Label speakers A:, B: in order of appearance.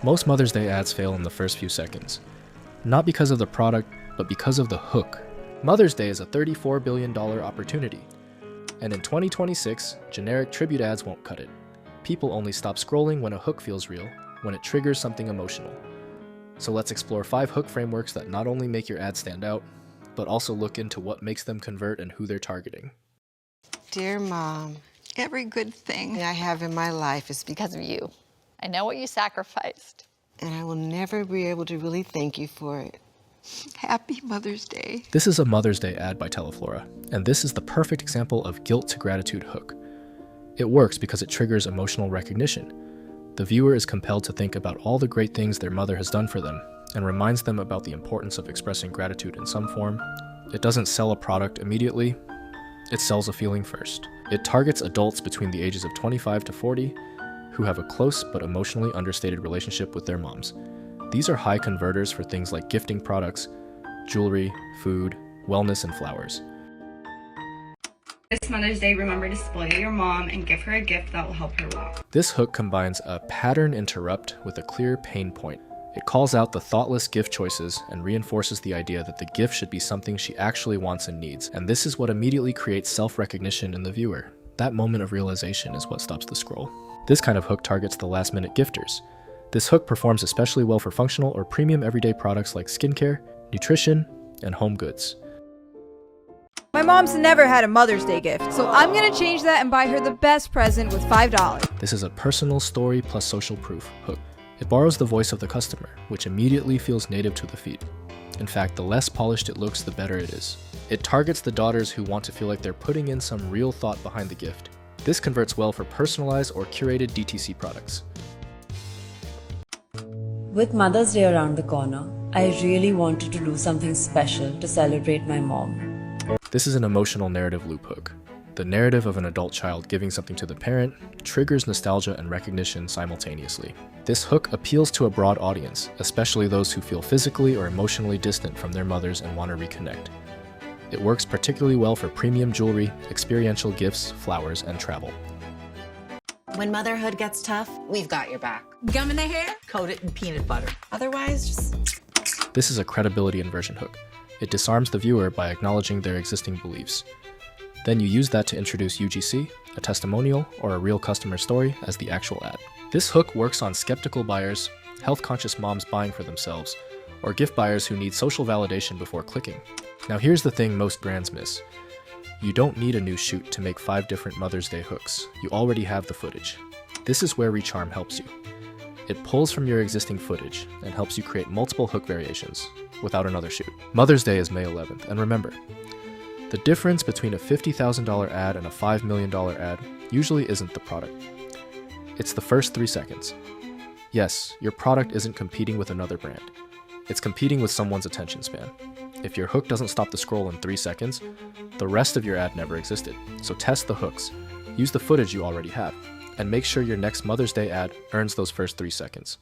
A: Most Mother's Day ads fail in the first few seconds. Not because of the product, but because of the hook. Mother's Day is a $34 billion opportunity. And in 2026, generic tribute ads won't cut it. People only stop scrolling when a hook feels real, when it triggers something emotional. So let's explore 5 hook frameworks that not only make your ad stand out, but also look into what makes them convert and who they're targeting.
B: Dear Mom,
C: Every good thing.
B: I have in my life is because of you.
D: I know what you sacrificed.
B: And I will never be able to really thank you for it.
C: Happy Mother's Day.
A: This is a Mother's Day ad by Teleflora, and this is the perfect example of guilt to gratitude hook. It works because it triggers emotional recognition. The viewer is compelled to think about all the great things their mother has done for them, and reminds them about the importance of expressing gratitude in some form. It doesn't sell a product immediately, it sells a feeling first. It targets adults between the ages of 25 to 40 who have a close but emotionally understated relationship with their moms. These are high converters for things like gifting products, jewelry, food, wellness, and flowers.
E: This Mother's Day, remember to spoil your mom and give her a gift that will help her walk.
A: This hook combines a pattern interrupt with a clear pain point. It calls out the thoughtless gift choices and reinforces the idea that the gift should be something she actually wants and needs. And this is what immediately creates self-recognition in the viewer. That moment of realization is what stops the scroll. This kind of hook targets the last-minute gifters. This hook performs especially well for functional or premium everyday products like skincare, nutrition, and home goods.
F: My mom's never had a Mother's Day gift, so I'm gonna change that and buy her the best present with $5.
A: This is a personal story plus social proof hook. It borrows the voice of the customer, which immediately feels native to the feed. In fact, the less polished it looks, the better it is. It targets the daughters who want to feel like they're putting in some real thought behind the gift. This converts well for personalized or curated DTC products.
G: With Mother's Day around the corner, I really wanted to do something special to celebrate my mom.
A: This is an emotional narrative loop hook. The narrative of an adult child giving something to the parent triggers nostalgia and recognition simultaneously. This hook appeals to a broad audience, especially those who feel physically or emotionally distant from their mothers and want to reconnect. It works particularly well for premium jewelry, experiential gifts, flowers, and travel.
H: When motherhood gets tough, we've got your back.
I: Gum in the hair? Coat it in peanut butter.
H: Otherwise, just...
A: This is a credibility inversion hook. It disarms the viewer by acknowledging their existing beliefs. Then you use that to introduce UGC, a testimonial, or a real customer story as the actual ad. This hook works on skeptical buyers, health-conscious moms buying for themselves, or gift buyers who need social validation before clicking. Now here's the thing most brands miss. You don't need a new shoot to make 5 different Mother's Day hooks. You already have the footage. This is where Recharm helps you. It pulls from your existing footage and helps you create multiple hook variations without another shoot. Mother's Day is May 11th, and remember, the difference between a $50,000 ad and a $5 million ad usually isn't the product. It's the first 3 seconds. Yes, your product isn't competing with another brand. It's competing with someone's attention span. If your hook doesn't stop the scroll in 3 seconds, the rest of your ad never existed. So test the hooks, use the footage you already have, and make sure your next Mother's Day ad earns those first 3 seconds.